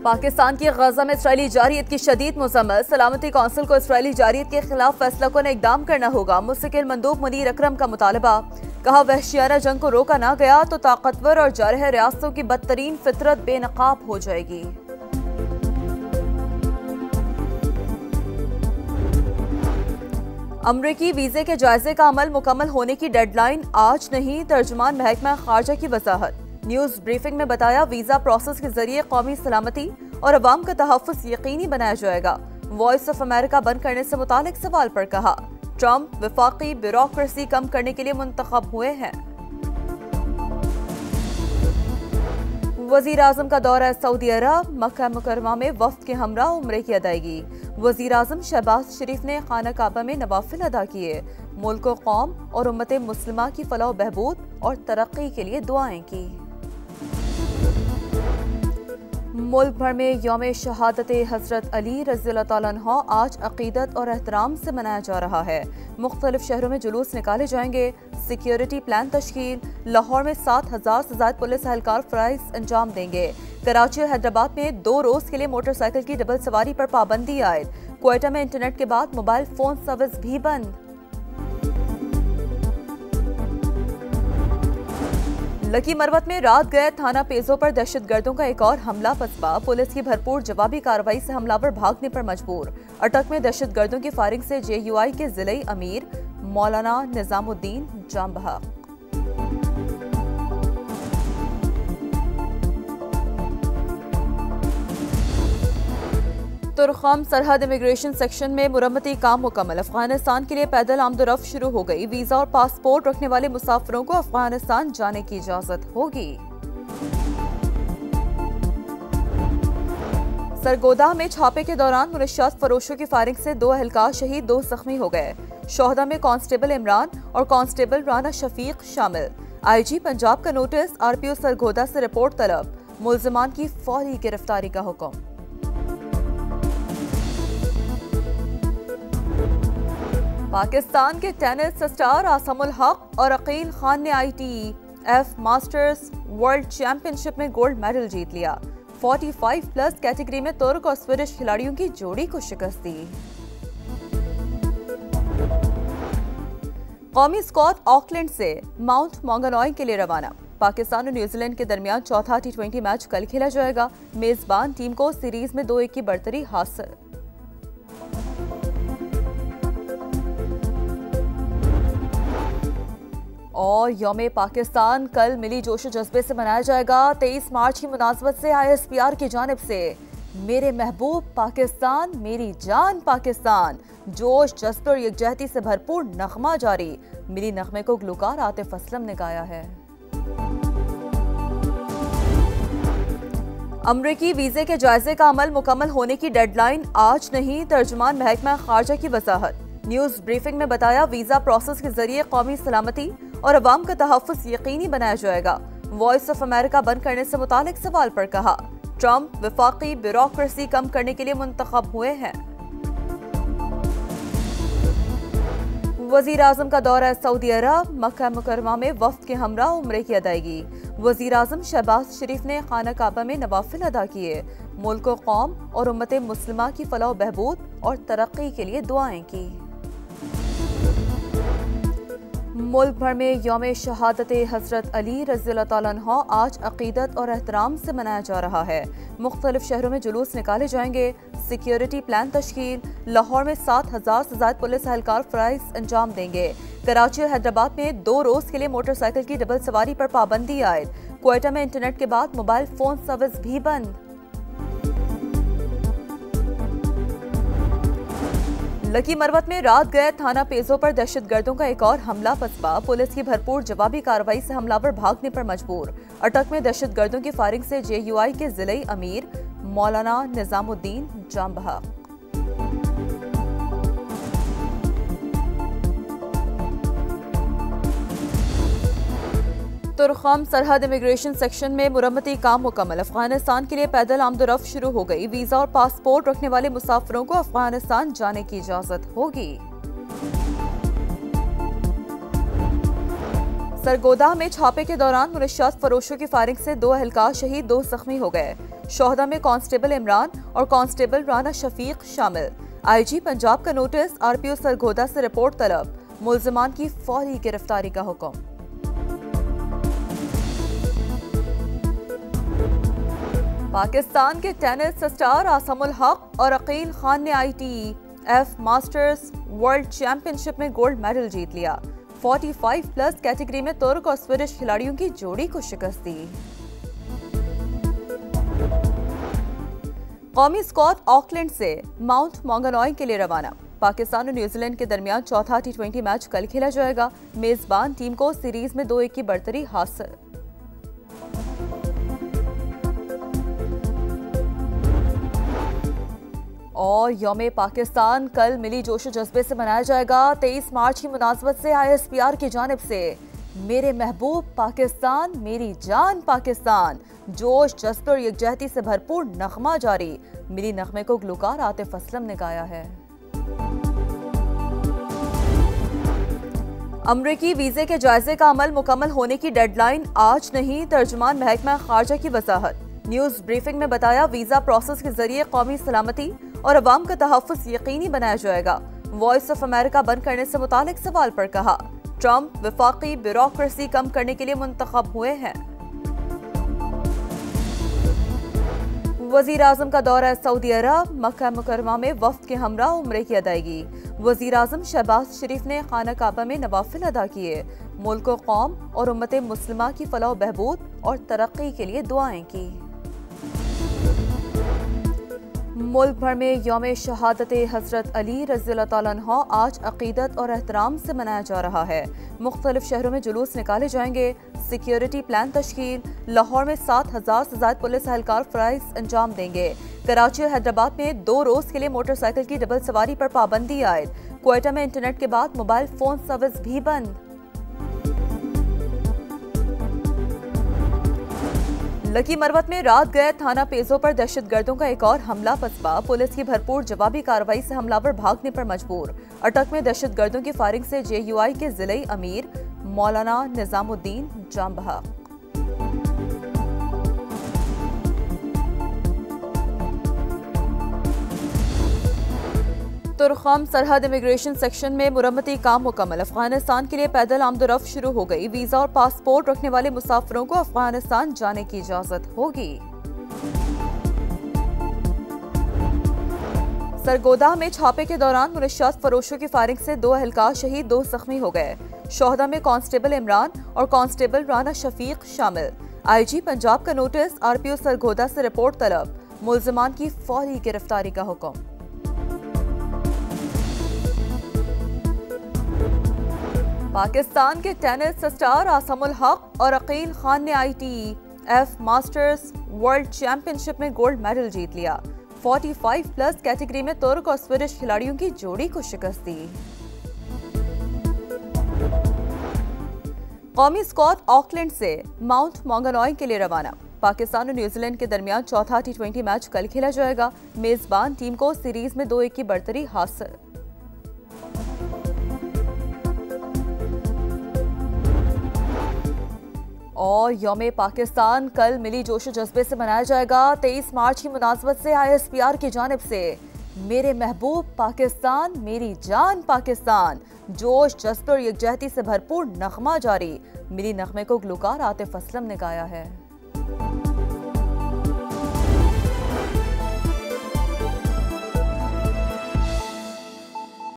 पाकिस्तान की गजा में इसराइली जारियत की शदीद मजम्मत। सलामती कौंसिल को इसराइली जारियत के खिलाफ फैसला कुन इकदाम करना होगा। मुस्तकिल मंदूब मुनीर अकरम का मुतालबा। कहा, वहशियाना जंग को रोका ना गया तो ताकतवर और जारह रियासतों की बदतरीन फितरत बेनकाब हो जाएगी। अमरीकी वीजे के जायजे का अमल मुकम्मल होने की डेडलाइन आज नहीं, तर्जुमान महकमा खारजा की वजाहत। न्यूज ब्रीफिंग में बताया, वीजा प्रोसेस के जरिए कौमी सलामती और अवाम का तहफ्फुज़ यकीनी बनाया जाएगा। वॉइस ऑफ अमेरिका बंद करने से मुतालिक सवाल पर कहा, ट्रंप वफाकी ब्यूरोक्रेसी कम करने के लिए मुंतखब हुए हैं। वजीर आजम का दौरा सऊदी अरब। मक्का मुकर्रमा में वफ्द के हमरा उम्रे की अदायगी। वजीर आजम शहबाज शरीफ ने खाना काबा में नवाफिल अदा किए। मुल्क व कौम और उम्मत मुस्लिमा की फलाह बहबूद और तरक्की के लिए दुआएं की। मुल्क भर में यौम शहादत हजरत अली रज़ियल्लाहु तआला अन्हु आज अकीदत और एहतराम से मनाया जा रहा है। मुख्तलिफ शहरों में जुलूस निकाले जाएंगे। Security plan तश्कील। लाहौर में 7,000 से ज्यादा पुलिस एहलकार फ़राइज़ अंजाम देंगे। कराची और हैदराबाद में 2 रोज के लिए मोटरसाइकिल की डबल सवारी पर पाबंदी आयद। क्वेटा में इंटरनेट के बाद मोबाइल फोन सर्विस भी बंद। लकी मरवत में रात गए थाना पेजो पर दहशतगर्दों का एक और हमला पसपा। पुलिस की भरपूर जवाबी कार्रवाई से हमलावर भागने पर मजबूर। अटक में दहशतगर्दों की फायरिंग से JUI के जिले अमीर मौलाना निजामुद्दीन जाम बहक। तुरखम सरहद इमिग्रेशन सेक्शन में मुरम्मती काम मुकम्मल। अफगानिस्तान के लिए पैदल आमदोरफ्त शुरू हो गई। वीजा और पासपोर्ट रखने वाले मुसाफिरों को अफगानिस्तान जाने की इजाजत होगी। सरगोदा में छापे के दौरान मुनशियात फरोशों की फायरिंग से 2 एहलकार शहीद, 2 जख्मी हो गए। शोहदा में कांस्टेबल इमरान और कांस्टेबल राना शफीक शामिल। IG पंजाब का नोटिस। RPO सरगोदा से रिपोर्ट तलब। मुल्जिमान की फौरी गिरफ्तारी का हुक्म। पाकिस्तान के टेनिस स्टार आसमुल हक और अकील खान ने ITF मास्टर्स वर्ल्ड चैंपियनशिप में गोल्ड मेडल जीत लिया। 45+ कैटेगरी में तुर्क और स्वीडिश खिलाड़ियों की जोड़ी को शिकस्त दी। कौमी स्क्वाड ऑकलैंड से माउंट मॉन्गनॉय के लिए रवाना। पाकिस्तान और न्यूजीलैंड के दरमियान चौथा T20 मैच कल खेला जाएगा। मेजबान टीम को सीरीज में 2-1 की बढ़तरी हासिल। और यौम पाकिस्तान कल मिली जोश जज्बे से मनाया जाएगा। 23 मार्च की मुनासबत से ISPR की जानिब से मेरे महबूब पाकिस्तान मेरी जान पाकिस्तान, जोश जज्बे और यकजहती से भरपूर नगमा जारी। मिली नगमे को गुलकार आतिफ असलम ने गाया है। अमरीकी वीजे के जायजे का अमल मुकम्मल होने की डेडलाइन आज नहीं, तर्जुमान महकमा खारजा की वजाहत। न्यूज ब्रीफिंग में बताया, वीजा प्रोसेस के जरिए कौमी सलामती और अवाम का तहफ्फुज़ यकीनी बनाया जाएगा। वॉइस ऑफ अमेरिका बंद करने से मुतालिक सवाल पर कहा, ट्रंप वफाकी ब्यूरोक्रेसी कम करने के लिए मुंतखब हुए हैं। वजीर आजम का दौरा सऊदी अरब। मक्का मुकर्रमा में वफ्द के हमरा उम्रे की अदायगी। वजीर आजम शहबाज शरीफ ने खाना काबा में नवाफिल अदा किए। मुल्क व कौम और उम्मत मुस्लिमा की फलाह बहबूद और तरक्की के लिए दुआएं की। मुल्क भर में यौम शहादत हजरत अली रज़ियल्लाहु तआला अन्हु आज अकीदत और एहतराम से मनाया जा रहा है। मुख्तलिफ शहरों में जुलूस निकाले जाएंगे। Security plan तश्कील। लाहौर में 7,000 से ज्यादा पुलिस एहलकार फ़राइज़ अंजाम देंगे। कराची और हैदराबाद में 2 रोज के लिए मोटरसाइकिल की डबल सवारी पर पाबंदी आयद। क्वेटा में इंटरनेट के बाद मोबाइल फोन सर्विस भी बंद। लकी मरवत में रात गए थाना पेजो पर दहशतगर्दों का एक और हमला पसपा। पुलिस की भरपूर जवाबी कार्रवाई से हमलावर भागने पर मजबूर। अटक में दहशतगर्दों की फायरिंग से JUI के जिले अमीर मौलाना निजामुद्दीन जाम बहक। तुरखम सरहद इमिग्रेशन सेक्शन में मुरम्मती काम मुकम्मल। अफगानिस्तान के लिए पैदल आमदोरफ्त शुरू हो गई। वीजा और पासपोर्ट रखने वाले मुसाफिरों को अफगानिस्तान जाने की इजाजत होगी। सरगोदा में छापे के दौरान मुनश्शात फरोशों की फायरिंग से 2 एहलकार शहीद, 2 जख्मी हो गए। शोहदा में कांस्टेबल इमरान और कांस्टेबल राना शफीक शामिल। आईजी पंजाब का नोटिस, आरपीओ सरगोदा से रिपोर्ट तलब। मुल्जिमान की फौरी गिरफ्तारी का हुक्म। पाकिस्तान के टेनिस स्टार आसमुल हक और अकील खान ने ITF मास्टर्स वर्ल्ड चैंपियनशिप में गोल्ड मेडल जीत लिया। 45+ कैटेगरी में तुर्क और स्वीडिश खिलाड़ियों की जोड़ी को शिकस्त दी। कौमी स्क्वाड ऑकलैंड से माउंट मॉन्गनॉय के लिए रवाना। पाकिस्तान और न्यूजीलैंड के दरमियान चौथा T20 मैच कल खेला जाएगा। मेजबान टीम को सीरीज में 2-1 की बढ़तरी हासिल। और यौम पाकिस्तान कल मिली जोश जज्बे से मनाया जाएगा। 23 मार्च की मुनासबत से ISPR की जानिब से मेरे महबूब पाकिस्तान मेरी जान पाकिस्तान, जोश जज्बे और यकजहती से भरपूर नगमा जारी। मिली नगमे को गुलकार आतिफ असलम ने गाया है। अमरीकी वीजे के जायजे का अमल मुकम्मल होने की डेडलाइन आज नहीं, तर्जुमान महकमा खारजा की वजाहत। न्यूज ब्रीफिंग में बताया, वीजा प्रोसेस के जरिए कौमी सलामती और अवाम का तहफ़्फ़ुज़ यकीनी बनाया जाएगा। वॉइस ऑफ अमेरिका बंद करने से मुतालिक सवाल पर कहा, ट्रंप वफाकी ब्यूरोक्रेसी कम करने के लिए मुंतखब हुए हैं। वज़ीर आज़म का दौरा सऊदी अरब, मक्का मुकर्रमा में वफ़द के हमरा उम्रे की अदायगी। वज़ीर आज़म शहबाज शरीफ ने खाना काबा में नवाफिल अदा किए। मुल्क व कौम और उम्मत मुस्लिमा की फलाह बहबूद और तरक्की के लिए दुआएं की। मुल्क भर में यौम शहादत हज़रत अली रज़ियल्लाहु तआला अन्हु आज अक़ीदत और एहतराम से मनाया जा रहा है। मुख्तलिफ शहरों में जुलूस निकाले जाएंगे। Security plan तश्कील। लाहौर में 7,000 से ज़ायद पुलिस एहलकार फ़राइज़ अंजाम देंगे। कराची और हैदराबाद में 2 रोज़ के लिए मोटरसाइकिल की डबल सवारी पर पाबंदी आयद। क्वेटा में इंटरनेट के बाद मोबाइल फ़ोन सर्विस भी बंद। लकी मरवत में रात गए थाना पेजों पर दहशतगर्दों का एक और हमला पसपा। पुलिस की भरपूर जवाबी कार्रवाई से हमलावर भागने पर मजबूर। अटक में दहशतगर्दों की फायरिंग से JUI के जिले अमीर मौलाना निजामुद्दीन जाम बहक। तुर्खम सरहद इमिग्रेशन सेक्शन में मुरम्मती काम मुकम्मल। अफगानिस्तान के लिए पैदल आमदोरफ्त शुरू हो गई। वीजा और पासपोर्ट रखने वाले मुसाफिरों को अफगानिस्तान जाने की इजाजत होगी। सरगोदा में छापे के दौरान मुनश्शात फरोशों की फायरिंग से 2 एहलकार शहीद, 2 जख्मी हो गए। शोहदा में कांस्टेबल इमरान और कांस्टेबल राना शफीक शामिल। IG पंजाब का नोटिस, आरपीओ सरगोदा से रिपोर्ट तलब। मुल्जिमान की फौरी गिरफ्तारी का हुक्म। पाकिस्तान के टेनिस स्टार आसमुल हक और अकील खान ने ITF मास्टर्स वर्ल्ड चैंपियनशिप में गोल्ड मेडल जीत लिया। 45+ कैटेगरी में तुर्क और स्वीडिश खिलाड़ियों की जोड़ी को शिकस्त दी। कौमी स्क्वाड ऑकलैंड से माउंट मॉन्गनॉय के लिए रवाना। पाकिस्तान और न्यूजीलैंड के दरमियान चौथा T20 मैच कल खेला जाएगा। मेजबान टीम को सीरीज में 2-1 की बढ़तरी हासिल। और यौम पाकिस्तान कल मिली जोश जज्बे से मनाया जाएगा। 23 मार्च की मुनासबत से ISPR की जानिब से मेरे महबूब पाकिस्तान मेरी जान पाकिस्तान, जोश जज्बे और यकजहती से भरपूर नगमा जारी। मिली नगमे को गुलकार आतिफ असलम ने गाया है।